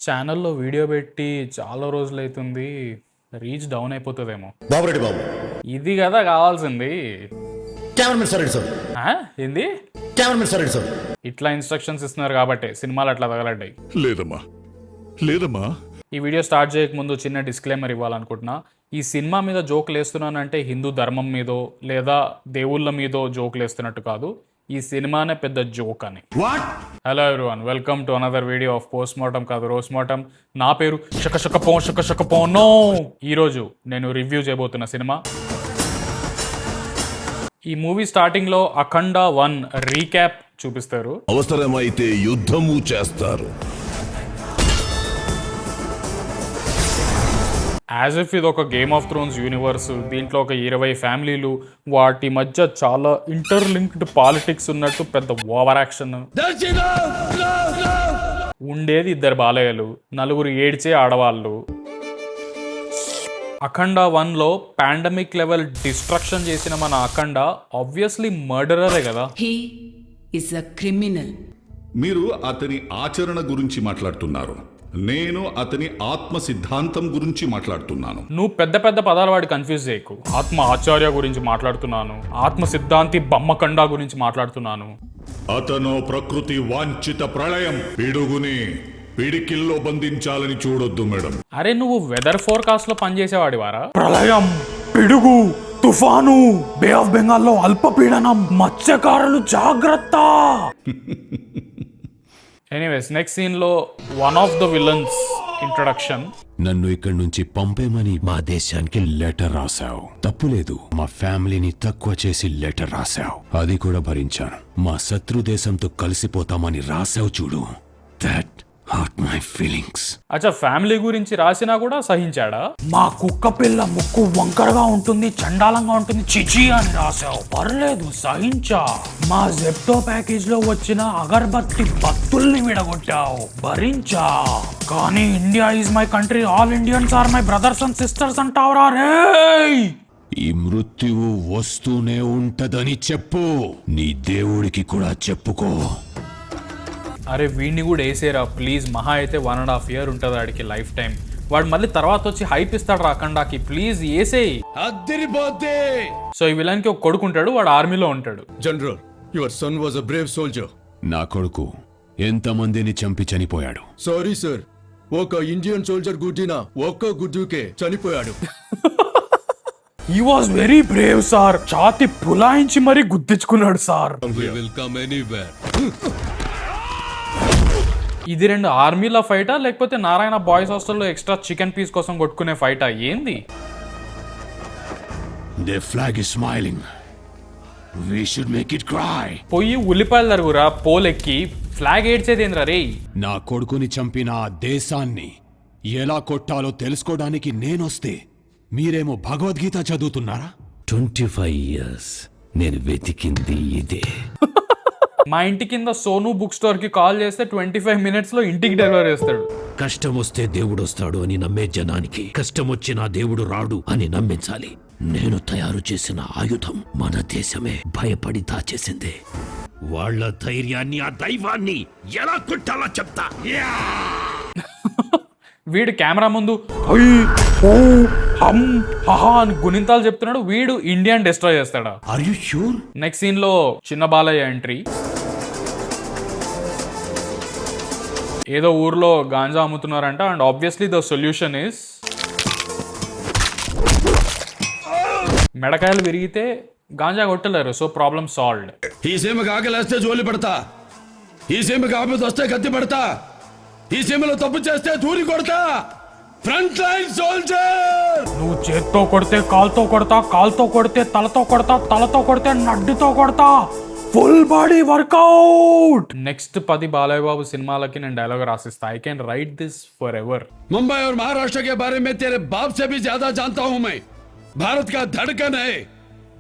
ఛానల్లో వీడియో పెట్టి చాలా రోజులైతుంది, రీచ్ డౌన్ అయిపోతుందేమో. బాబురెడ్డి బాబు, ఇది కదా కావాల్సింది. కెమెరామెన్ సార్ సార్ ఏంది కెమెరామెన్ సార్ సార్ ఇట్లా ఇన్స్ట్రక్షన్స్ ఇస్తున్నారు కాబట్టి సినిమాలు అట్లా తగలడ్డాయి. లేదమ్మా లేదమ్మా. ఈ వీడియో స్టార్ట్ చేయకముందు చిన్న డిస్క్లైమర్ ఇవ్వాలనుకుంటున్నా. ఈ సినిమా మీద జోకులు వేస్తున్నానంటే హిందూ ధర్మం మీదో లేదా దేవుళ్ళ మీదో జోకులు వేస్తున్నట్టు కాదు, ఈ సినిమానే పెద్ద జోక్ అని. Hello everyone, welcome to another video of post mortem కాదు రోస్ట్ మార్టం. నా పేరు షకషకపోనో. ఈరోజు నేను రివ్యూ చేయబోతున్న సినిమా, ఈ మూవీ స్టార్టింగ్ లో అఖండ 1 రీక్యాప్ చూపిస్తారు. అవసరమైతే యుద్ధము చేస్తారు. యాజ్ ఇఫ్ ఇది ఒక గేమ్ ఆఫ్ థ్రోన్స్ యూనివర్స్. దీంట్లో ఒక 20 ఫ్యామిలీలు, వాటి మధ్య చాలా ఇంటర్లింక్డ్ పాలిటిక్స్ ఉన్నట్టు పెద్ద ఓవర్ యాక్షన్. ఉండేది 2 బాలయ్యలు, 4 ఏడ్చే ఆడవాళ్ళు. అఖండ 1లో పాండమిక్ లెవెల్ డిస్ట్రక్షన్ చేసిన మన అఖండ ఆబ్వియస్లీ మర్డరరే కదా. He is a criminal. మీరు అతని ఆచరణ గురించి మాట్లాడుతున్నారు, నేను అతని ఆత్మ సిద్ధాంతం గురించి మాట్లాడుతున్నాను. నువ్వు పెద్ద పెద్ద పదాలు వాడి కన్ఫ్యూజ్ చేయకు. ఆత్మ ఆచార్య గురించి మాట్లాడుతున్నాను, ఆత్మ సిద్ధాంతి బమ్మకండా గురించి మాట్లాడుతున్నాను. అతను ప్రకృతి వాంఛిత ప్రళయం పిడుగుని పిడికిల్లో బంధించాలని చూడొద్దు మేడం. అరే నువ్వు వెదర్ ఫోర్కాస్ట్ లో పనిచేసేవాడి వారా? ప్రళయం, పిడుగు, తుఫాను, బే ఆఫ్ బెంగాల్లో అల్పపీడనం, మత్స్యకారులు జాగ్రత్త. ఎనీవేస్, నెక్స్ట్ సీన్ లో one of the villains introduction. నన్ను ఇక్కడి నుంచి పంపేమని మా దేశానికి లెటర్ రాశావు, తప్పులేదు. మా ఫ్యామిలీని తక్కువ చేసి లెటర్ రాశావు, అది కూడా భరించాను. మా శత్రు దేశంతో కలిసిపోతామని రాశావు చూడు, దట్ హర్ట్ మై ఫీలింగ్స్. అచ్చా, ఫ్యామిలీ గురించి రాసినా కూడా సహించాడా? మా కుక్క పిల్ల ముక్కు వంకరగా ఉంటుంది, చండాలంగా ఉంటుంది, చిచి అని రాసావు, పర్లేదు సహించా. మా జెప్టో ప్యాకేజ్ లో వచ్చిన అగర్బత్తి బత్తుల్ని విడగొట్టావు, భరించా. కానీ India is my country, all Indians are my brothers and sisters అంటావురా రే. ఈ మృత్యువు వస్తూనే ఉంటదని చెప్పు, నీ దేవుడికి కూడా చెప్పుకో. అరే వీడిని కూడా వేసేరా ప్లీజ్. మహా అయితే 1.5 year ఉంటుంది వాడికి లైఫ్ టైం. వాడు మళ్ళీ తర్వాత వచ్చి హైప్ ఇస్తాడు రాకండాకి, ప్లీజ్ వేసేయి. సో ఈ విలన్ కి ఒక కొడుకు ఉంటాడు, వాడు ఆర్మీలో ఉంటాడు. General, your son was a brave soldier. నా కొడుకు ఎంతమందిని చంపి చనిపోయాడు. సారీ సార్, ఒక ఇండియన్ సోల్జర్ గుద్దిన ఒక్క గుద్దుకే చనిపోయాడు. He was very Brave sir, ఛాతి పులాయించి మరీ గుద్దించుకున్నాడు సార్. ఇది 2 ఆర్మీల ఫైటా లేకపోతే నారాయణ బాయ్స్ హాస్టల్లో ఎక్స్ట్రా చికెన్ పీస్ కోసం కొట్టుకునే ఫైటా ఏంది? Their flag is smiling. We should make it cry. పోయి ఉల్లిపాయలు తరుగురా పోలెక్కి, ఫ్లాగ్ ఏడ్చేదేంద్రా రే. నా కొడుకుని చంపిన ఆ దేశాన్ని ఎలా కొట్టాలో తెలుసుకోవడానికి నేనొస్తే మీరేమో భగవద్గీత చదువుతున్నారా? 25 years నేను వెతికింది ఇదే. మా ఇంటి కింద సోను బుక్ స్టోర్ కి కాల్ చేస్తే 25 minutes లో ఇంటికి డెలివరీ చేస్తాడు. కష్టం వస్తే దేవుడు వస్తాడు అని నమ్మే జనానికి కష్టం వచ్చినా దేవుడు రాడు అని నమ్మించాలి. నేను తయారు చేసిన ఆయుధం మన దేశమే భయపడి దాచేసిందే. వాళ్ళ ధైర్యాన్ని, ఆ దైవాన్ని ఎలా కొట్టాలో చెప్తా. వీడు కెమెరా ముందు హై ఓ హమ్ హహా అని గుణింతాలు చెప్తున్నాడు, వీడు ఇండియన్ డిస్ట్రాయ్ చేస్తాడా? Are you sure? Next scene లో చిన్న బాలయ్య ఎంట్రీ. ఏదో ఊర్లో గాంజా అమ్ముతున్నారంట, and obviously the solution is మెడకాయలు విరిగితే గాంజా కొట్టలేరు, సో ప్రాబ్లమ్ సాల్వ్డ్. ఈ సీమకు ఆకలేస్తే జోలి పడతా, ఈ సీమకు ఆపద వస్తే కత్తి పడతా, ఈ సీమలో తప్పు చేస్తే దూరి కొడతా. Front line soldier. నువ్వు చేత్తో కొడితే కాల్తో కొడతా, కాల్తో కొడితే తలతో కొడతా, తలతో కొడితే నడ్డుతో కొడతా, full body workout. Next 10 Balayya Babu సినిమాలకి నేను డైలాగ్ రాసిస్తా. I can write this forever. Mumbai और महाराष्ट्र के बारे में तेरे बाप से भी ज्यादा जानता हूं मैं. भारत का धड़कन है,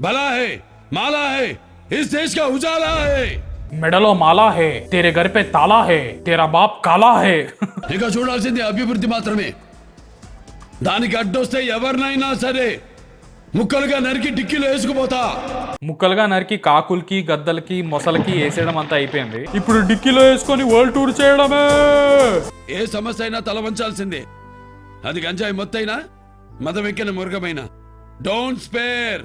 भला है, माला है, इस देश का उजाला है. మెడలో మాలా హే, తేరే గర్ పే తాలా హే, తేరా బాప్ కాలా హే. ఇక చూడాల్సింది అభివృద్ధి మాత్రమే. దానికి అడ్డొస్తే ఎవరినైనా సరే ముక్కలుగా నరికి డిక్కీలో వేసుకుపోతా. ముక్కలుగా నరికి కాకులకి గద్దలకి మొసలకి వేసేయడం అంతా అయిపోయింది. ఇప్పుడు డిక్కీలో వేసుకొని వరల్డ్ టూర్ చేయడమే. ఏ సమస్య అయినా తల వంచాల్సిందే. అది గంజాయి మొత్తైనా మదమెక్కిన మురుగమైనా. Don't spare.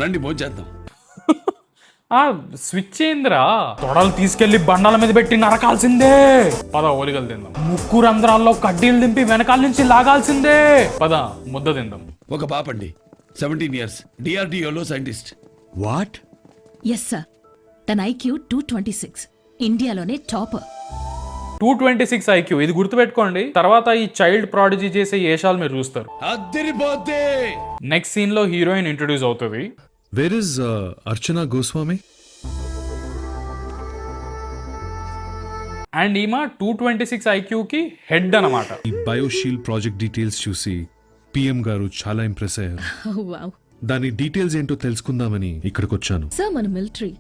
రండి భోంచేద్దాం. ఆ స్విచ్ ఏందిరా? తొడలు తీసుకెళ్లి బండాల మీద పెట్టి నరకాల్సిందే. పద ఓలిగలు తిందాం. ముక్కు రంధ్రాల్లో కడ్డీలు దింపి వెనకాల నుంచి లాగాల్సిందే. పద ముద్ద తిందాం. ఒక పాపండి, 17 years, డిఆర్డిఓలో సైంటిస్ట్. వాట్? ఎస్ సార్, తన ఐక్యూ 226, ఇండియాలోనే టాపర్. 226 IQ, ఇది గుర్తుపెట్టుకోండి. తర్వాత ఈ చైల్డ్ ప్రాడిజీ చేసే ఏషాలు మీరు చూస్తారు. అద్దరిపోతే నెక్స్ట్ సీన్ లో హీరోయిన్ ఇంట్రొడ్యూస్ అవుతుంది. Where is Archana Goswami? And ఈమె 226 IQ కి హెడ్ అన్నమాట. ఈ బయోషీల్డ్ ప్రాజెక్ట్ డీటెయిల్స్ చూసి పిఎం గారు చాలా ఇంప్రెస్ అయ్యారు. వావ్. దాని డీటెయిల్స్ ఏంటో తెలుసుకుందామని ఇక్కడికి వచ్చాను. సార్, మన మిలిటరీ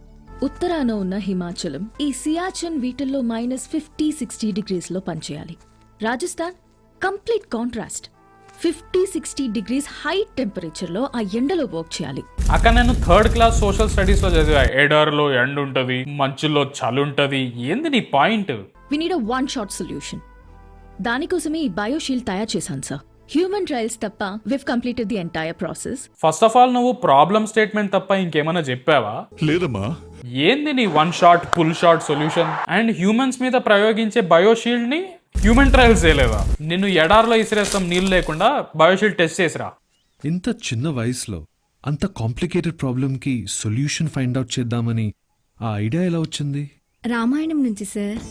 ఉత్తరాన ఉన్న హిమాచలం, ఈ సియాచిన్ వీటిల్లో -50-60 degrees లో పనిచేయాలి. Rajasthan complete contrast, 50-60 degrees high temperature లో ఆ ఎండలో వర్క్ చేయాలి. అక్కడ నేను 3rd క్లాస్ సోషల్ స్టడీస్ లో చదివా. ఎడారిలో ఎండ ఉంటది, మంచులో చలి ఉంటది. ఏంది నీ point? We need a one shot solution. దానికోసమే ఈ బయోషీల్డ్ తయారు చేశాను సార్. హ్యూమన్ ట్రయల్స్ తప్ప we've completed the entire process. First of all నువ్వు ప్రాబ్లమ్ స్టేట్మెంట్ తప్ప ఇంకేమైనా చెప్పావా? లేదమ్మా. ఏంది నీ one shot full shot solution? And humans మీద ప్రయోగించే బయోషీల్డ్ ని హ్యూమన్ ట్రయల్స్ చేయలేదా? నిన్ను ఎడార్లో ఇసిరేస్తాం నీళ్ళు లేకుండా, బయోషీల్డ్ టెస్ట్ చేసిరా. ఇంత చిన్న వయసులో అంత కాంప్లికేటెడ్ ప్రాబ్లమ్ కి సొల్యూషన్ ఫైండ్ అవుట్ చేద్దామని ఆ ఐడియా ఎలా వచ్చింది? రామాయణం నుంచి సార్.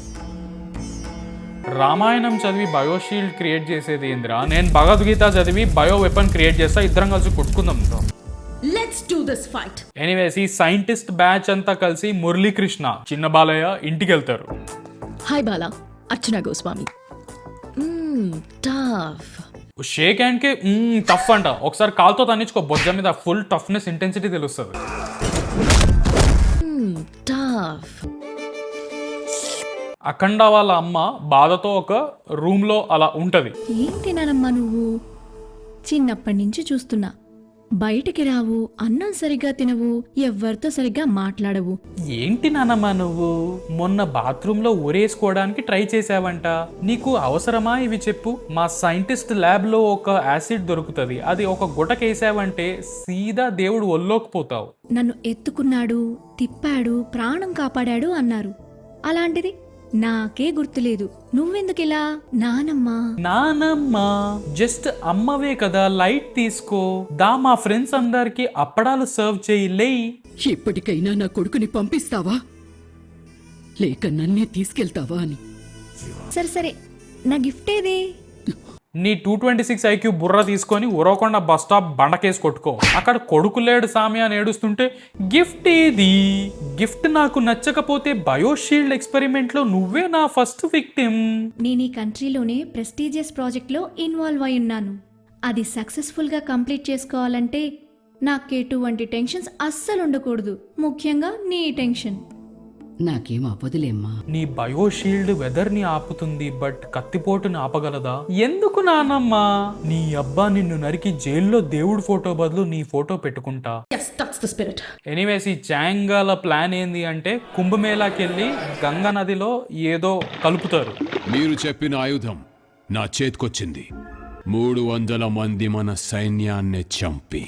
రామాయణం చదివి బయోషీల్డ్ క్రియేట్ చేసేది ఏందిరా? నేను భగవద్గీత చదివి బయో వెపన్ క్రియేట్ చేస్తా. ఇద్దరం కలిసి కొట్టుకుందాం. Let's do this fight. Anyways, ఈ సైంటిస్ట్ బ్యాచ్ అంతా కలిసి మురళీకృష్ణ, చిన్న బాలయ్య ఇంటికి వెళ్తారు. Hi Bala, Archana Goswami. Tough. Shake hand కి టఫ్ అంట. ఒకసారి కాల్తో తన్నించుకో బొజ్జ మీద, ఫుల్ టఫ్నెస్ ఇంటెన్సిటీ తెలుస్తుంది. టఫ్. అఖండ వాళ్ళ అమ్మ బాధతో ఒక రూమ్ లో అలా ఉంటది. ఏంటి నానమ్మా నువ్వు? చిన్నప్పటి నుంచి చూస్తున్నా, బయటికి రావు, అన్నం సరిగ్గా తినవు, ఎవ్వరితో సరిగ్గా మాట్లాడవు. ఏంటి నానమ్మా నువ్వు? మొన్న బాత్రూమ్ లో ఊరేసుకోవడానికి ట్రై చేసావంట. నీకు అవసరమా ఇవి చెప్పు? మా సైంటిస్ట్ ల్యాబ్ లో ఒక యాసిడ్ దొరుకుతుంది, అది ఒక గుటకేసావంటే సీదా దేవుడు ఒల్లోకి పోతావు. నన్ను ఎత్తుకున్నాడు, తిప్పాడు, ప్రాణం కాపాడాడు అన్నారు. అలాంటిది నాకే గుర్తులేదు. నువ్వెందుకిలా? నానమ్మా జస్ట్ అమ్మవే కదా, లైట్ తీసుకో. దా మా ఫ్రెండ్స్ అందరికి అప్పడాలు సర్వ్ చేయలే. ఎప్పటికైనా నా కొడుకుని పంపిస్తావా లేక నన్నే తీసుకెళ్తావా అని. సరే సరే, నా గిఫ్ట్ ఏది? నీ 226 IQ బుర్ర తీసుకొని ఉరవకొండ బస్ స్టాప్ బండకేసి కొట్టుకో. అక్కడ కొడుకు లేడు సామి అని ఏడుస్తుంటే గిఫ్ట్ ఏది? గిఫ్ట్ నాకు నచ్చకపోతే బయోషీల్డ్ ఎక్స్పెరిమెంట్ లో నువ్వే నా ఫస్ట్ విక్టిమ్. నేను ఈ కంట్రీలోనే ప్రెస్టీజియస్ ప్రాజెక్ట్ లో ఇన్వాల్వ్ అయి ఉన్నాను. అది సక్సెస్ఫుల్ గా కంప్లీట్ చేసుకోవాలంటే నాకెటువంటి టెన్షన్స్ అస్సలు ఉండకూడదు, ముఖ్యంగా నీ టెన్షన్. నాకేం అవ్వదులేమ్మా. నీ బయోషీల్డ్ వెదర్ ని ఆపుతుంది, బట్ కత్తిపోటుని ఆపగలదా? ఎందుకు నానమ్మా? నీ అబ్బా నిన్ను నరికి జైల్లో దేవుడు ఫోటో బదులు నీ ఫోటో పెట్టుకుంటా. ఎనీవేస్, ఈ చాంగాల ప్లాన్ ఏంది అంటే కుంభమేళాకి వెళ్ళి గంగా నదిలో ఏదో కలుపుతారు. మీరు చెప్పిన ఆయుధం నా చేతికొచ్చింది. 300 మంది మన సైన్యాన్ని చంపి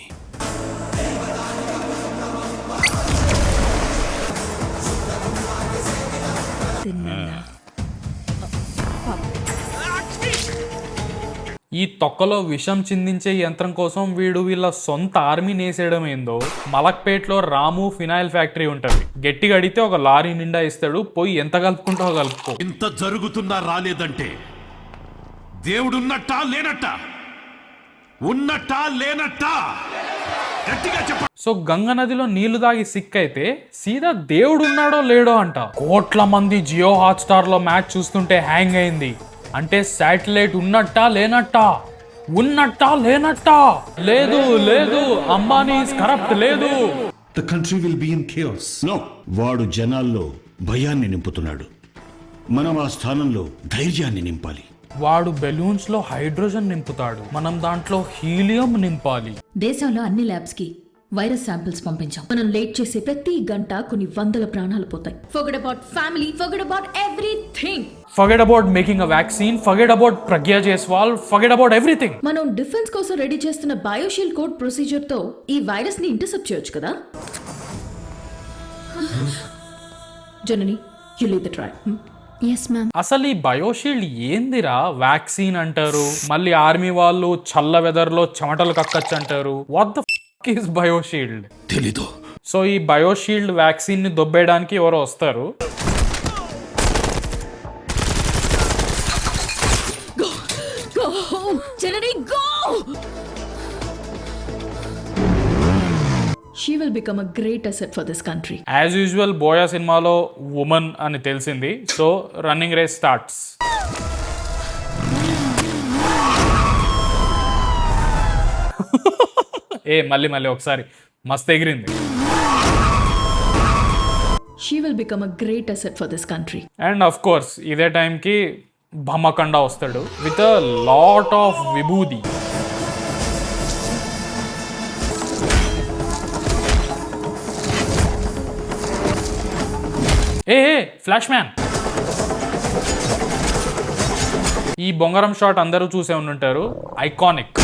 ఈ తొక్కలో విషం చిందించే యంత్రం కోసం వీళ్ళ సొంత ఆర్మీని వేసేయడం ఏందో. మలక్పేట్లో రాము ఫినాయిల్ ఫ్యాక్టరీ ఉంటది. గట్టిగా అడిగితే ఒక లారీ నిండా ఇస్తాడు, పోయి ఎంత కలుపుకుంటావో కలుపుకో. ఇంత జరుగుతున్నా రాలేదంటే దేవుడున్నట్టా లేనట్టా? ఉన్నట్టా లేనట్టా? గట్టిగా చెప్ప. సో గంగా నదిలో నీళ్లు దాగి సిక్ అయితే సీదా దేవుడు ఉన్నాడో లేడో అంట. కోట్ల మంది జియో హాట్స్టార్ లో మ్యాచ్ చూస్తుంటే హ్యాంగ్ అయింది. అంటే శాటిలైట్ ఉన్నట్టా లేనట్టా? ఉన్నట్టా లేనట్టా? లేదు లేదు, అంబానీ కరప్ట్ లేదు. The country will be in chaos. No, వాడు జనాల్లో భయాన్ని నింపుతున్నాడు. మనం ఆ స్థానంలో ధైర్యాన్ని నింపాలి. వాడు బెలూన్స్ లో హైడ్రోజన్ నింపుతాడు, మనం దాంట్లో హీలియం నింపాలి. దేశంలో అన్ని ల్యాబ్స్ కి వైరస్ శాంపిల్స్ పంపించాం. మనం లేట్ చేసే ప్రతి గంట కొన్ని వందల ప్రాణాలు పోతాయి. Forget about family, forget about everything. Forget about making a vaccine, forget about Pragya Jaiswal, forget about everything. మనం డిఫెన్స్ కోసం రెడీ చేస్తున్న బయోషీల్డ్ కోడ్ ప్రొసీజర్ తో ఈ వైరస్ ని ఇంటర్సెప్ట్ చేయొచ్చు కదా. Janani, you lead the trial. Yes ma'am. అసలు ఈ బయోషీల్డ్ ఏందిరా? వ్యాక్సిన్ అంటారు, మళ్ళీ ఆర్మీ వాళ్ళు చల్ల వెదర్ లో చెమటలు కక్కచ్చు అంటారు. What the fuck is bioshield? తెలీదు. సో ఈ బయోషీల్డ్ వ్యాక్సిన్ ని దొబ్బేయడానికి ఎవరో వస్తారు. Janani, go! She will become a great asset for this country. As usual Boya సినిమాలో ఉమన్ అని తెలిసింది. So running race starts. మళ్ళీ ఒకసారి మస్త్ ఎగిరింది. She will become a great asset for this country. And of course ఇదే టైంకి భమ్మకండ వస్తాడు with a lot of vibhuti. Flash man. ఈ బొంగరం షాట్ అందరూ చూసే ఉండుంటారు, iconic.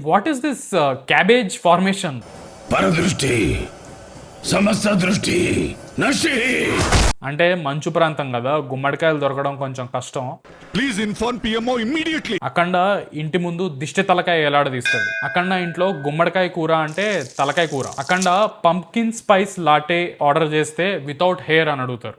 What is this cabbage formation? పరదృష్టి, సమస్త దృష్టి, నష్టి. అంటే మంచు ప్రాంతం కదా, గుమ్మడికాయలు దొరకడం కొంచెం కష్టం. Please inform PMO immediately. Akhanda ఇంటి ముందు దిష్టి తలకాయ ఎలాడదీస్తాడు. అఖండ ఇంట్లో గుమ్మడికాయ కూర అంటే తలకాయ కూర. అఖండ పంప్కిన్ స్పైస్ లాటే ఆర్డర్ చేస్తే వితౌట్ హెయిర్ అని అడుగుతారు.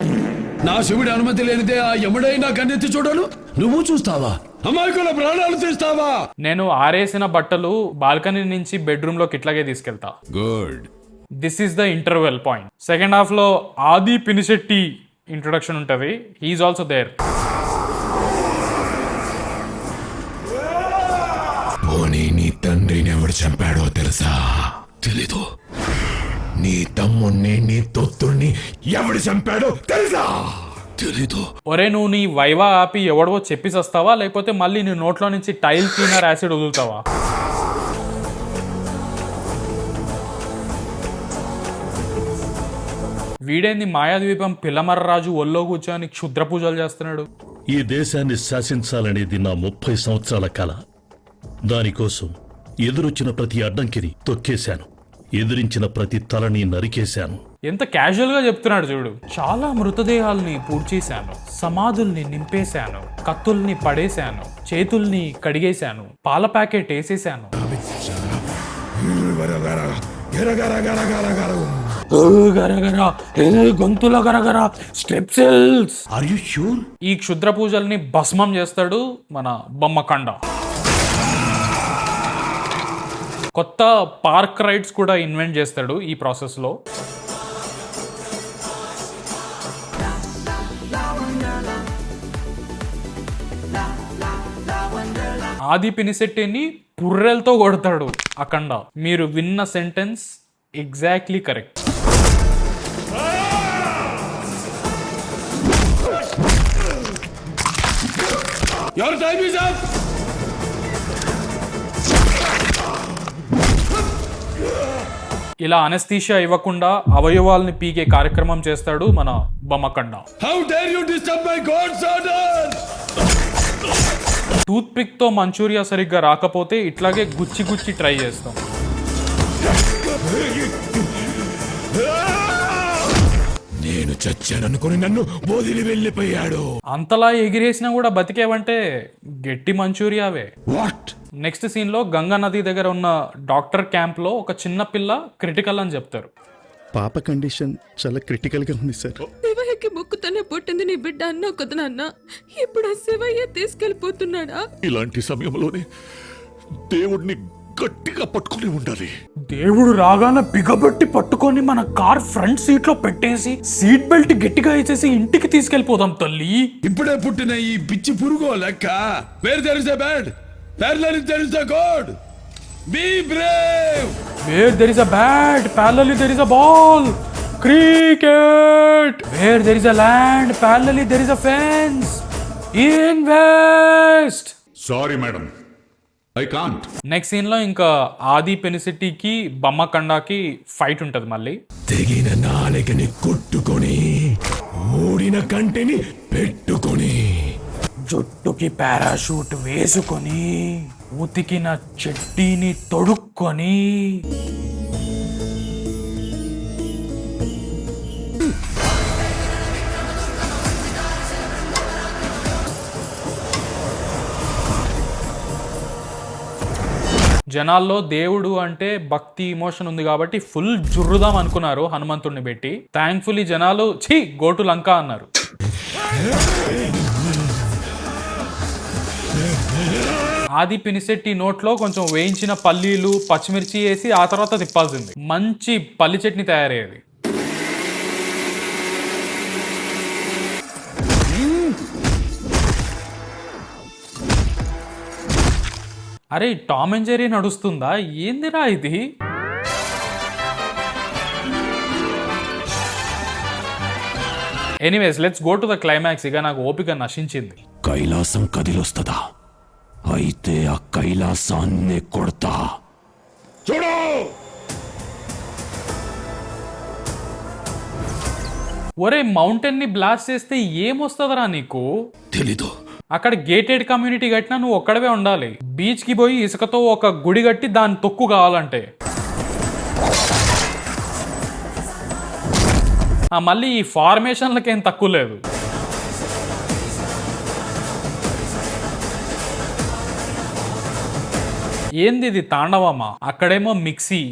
నా శివుడి అనుమతి లేనిదే ఆ యముడైనా కన్నెత్తి చూడను. నువ్వు చూస్తావా? అమాయకుల ప్రాణాలు తీస్తావా? నేను ఆరేసిన బట్టలు బాల్కనీ నుంచి బెడ్రూమ్ లోకి ఇట్లాగే తీసుకెళ్తా. Good. This is the interval point. Second half లో ఆది పినిశెట్టి ఇంట్రొడక్షన్ ఉంటది. He is also there. పోనీ నీ తండ్రిని ఎవడు చంపాడో తెలుసా? తెలీదు. నీ తమ్ముణ్ణి, నీ తొత్తుణ్ణి ఎవడు చంపాడో తెలుసా? తెలీదు. ఒరే, నువ్వు నీ వైవా ఆపి ఎవడో చెప్పిసొస్తావా, లేకపోతే మళ్ళీ నీ నోట్లో నుంచి టైల్ క్లీనర్ యాసిడ్ వదులుతావా? వీడేంది మాయాద్వీపం పిల్లమర్రరాజు ఒళ్ళో కూర్చొని క్షుద్ర పూజలు చేస్తున్నాడు. ఈ దేశాన్ని శాసించాలనేది నా 30 సంవత్సరాల కల. దానికోసం ఎదురొచ్చిన ప్రతి అడ్డంకిని తొక్కేశాను, ఎదిరించిన ప్రతి తలని నరికేశాను. ఎంత క్యాజువల్ గా చెప్తున్నాడు చూడు. చాలా మృతదేహాల్ని పూడ్చేశాను, సమాధుల్ని నింపేశాను, కత్తుల్ని పడేశాను, చేతుల్ని కడిగేశాను, పాల ప్యాకెట్ వేసేశాను. గొంతుల గరగర స్ట్రెప్సెల్స్. Are you sure? ఈ క్షుద్ర పూజల్ని భస్మం చేస్తాడు మన బొమ్మకండ. కొత్త పార్క్ రైడ్స్ కూడా ఇన్వెంట్ చేస్తాడు ఈ ప్రాసెస్ లో. ఆది పినిశెట్టిని పుర్రెలతో కొడతాడు అఖండ. మీరు విన్న sentence exactly correct. Your time is up. ఇలా అనస్థీషియా ఇవ్వకుండా అవయవాల్ని పీకే కార్యక్రమం చేస్తాడు మన బొమ్మకండ. How dare you disturb my God's order? Toothpick తో మంచూరియా సరిగ్గా రాకపోతే ఇట్లాగే గుచ్చి గుచ్చి ట్రై చేస్తాం. నేను చచ్చాననుకుని నన్ను వదిలి వెళ్ళిపోయాడు. అంతలా ఎగిరేసినా కూడా బతికేవంటే గట్టి మంచూరియావే. What? నెక్స్ట్ సీన్ లో గంగా నది దగ్గర ఉన్న డాక్టర్ క్యాంప్ లో ఒక చిన్న పిల్ల క్రిటికల్ అని చెప్తారు. పాప కండిషన్ చాలా క్రిటికల్ గా ఉంది సార్. శివయ్యకి ముక్కుతోనే పుట్టింది నీ బిడ్డ అన్నావు కదా నాన్న. ఇప్పుడు ఆ శివయ్య తీసుకెళ్లిపోతున్నాడా? ఇలాంటి సమయంలోనే దేవుడిని గట్టిగా పట్టుకుని ఉండాలి. దేవుడు రాగానే బిగబట్టి పట్టుకొని మన కార్ ఫ్రంట్ సీట్ లో పెట్టేసి సీట్ బెల్ట్ గట్టిగా వేసేసి ఇంటికి తీసుకెళ్లిపోదాం తల్లి. ఇప్పుడే పుట్టిన ఈ పిచ్చి పురుగో లెక్క. Where there is a bad, parallel there is a God. Be brave. Where there is a bat, parallelly there is a ball. Cricket. Where there is a land, parallelly there is a fence. Invest. Sorry madam, I can't. Next scene లో ఇంకా ఆది పెనిసిటీకి బమ్మకండాకి fight ఉంటది మళ్ళీ. తెగిన నాలుకని కొట్టుకొని ఊడిన కంటిని పెట్టుకొని జుట్టుకి పారాషూట్ వేసుకొని ఉతికిన చెట్టీని తొడుక్కొని జనాల్లో దేవుడు అంటే భక్తి ఇమోషన్ ఉంది కాబట్టి ఫుల్ జుర్రుదాం అనుకున్నారు హనుమంతుడిని పెట్టి. థ్యాంక్ఫుల్లీ జనాలు ఛీ గోటు లంక అన్నారు. ఆది పినిశెట్టి నోట్లో కొంచెం వేయించిన పల్లీలు పచ్చిమిర్చి వేసి ఆ తర్వాత తిప్పాల్సింది. మంచి పల్లి చట్నీ తయారయ్యేది. అరే టామ్ అండ్ జెర్రీ నడుస్తుందా ఏందిరా ఇది? Anyways let's go to the climax. ఇక నాకు ఓపిక నశించింది. కైలాసం కదిలొస్తదా? అయితే ఆ కైలాసాన్ని కొడతా. చూడు, ఒరే మౌంటైన్ ని బ్లాస్ట్ చేస్తే ఏమొస్తుందరా నీకు? తెలీదు. అక్కడ గేటెడ్ కమ్యూనిటీ కట్టినా నువ్వు ఒక్కడవే ఉండాలి. బీచ్ కి పోయి ఇసుకతో ఒక గుడి కట్టి దాని తొక్కు కావాలంటే. మళ్ళీ ఈ ఫార్మేషన్లకేం తక్కువ లేదు. ఏంది ఇది తాండవమా? అక్కడేమో మిక్సీ,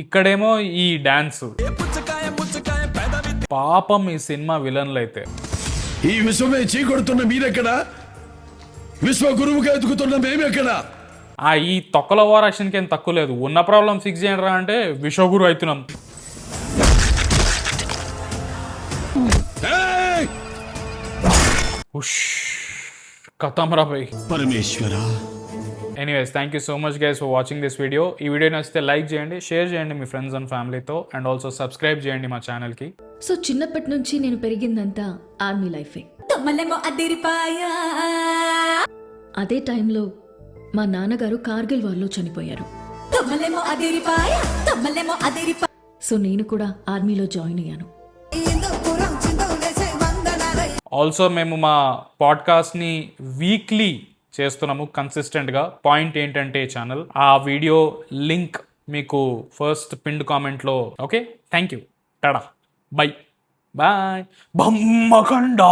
ఇక్కడేమో ఈ డాన్స్. పాపం ఈ సినిమా విలన్లు అయితే. ఈ విశ్వమే చీకొడుతున్న మీరెక్కడా? విశ్వ గురువుగా ఎదుగుతున్న మేమెక్కడా? ఈ తొక్కల ఓవర్ యాక్షన్కి ఏం తక్కువ లేదు. ఉన్న ప్రాబ్లం ఫిక్స్ చేయండి రా అంటే విశ్వగురు అవుతున్నాం. ఖతం రా భయ్. Parameshwara. Anyways thank you so much guys for watching this video. ఈ వీడియో నచ్చితే లైక్ చేయండి, షేర్ చేయండి మీ ఫ్రెండ్స్ అండ్ ఫ్యామిలీతో, అండ్ ఆల్సో సబ్స్క్రైబ్ చేయండి మా ఛానల్కి. సో చిన్నప్పటి నుంచి నేను పెరిగిందంతా ఆర్మీ లైఫే. అదే టైంలో మా నాన్నగారు కార్గిల్ వార్లో చనిపోయారు. సో నేను కూడా ఆర్మీలో జాయిన్ అయ్యాను. ఆల్సో మేము మా పాడ్కాస్ట్ని వీక్లీ చేస్తున్నాము కన్సిస్టెంట్గా. పాయింట్ ఏంటంటే ఛానల్, ఆ వీడియో లింక్ మీకు ఫస్ట్ పిన్డ్ కామెంట్లో. Okay, thank you, ta-da, bye bye. బమ్మకండా.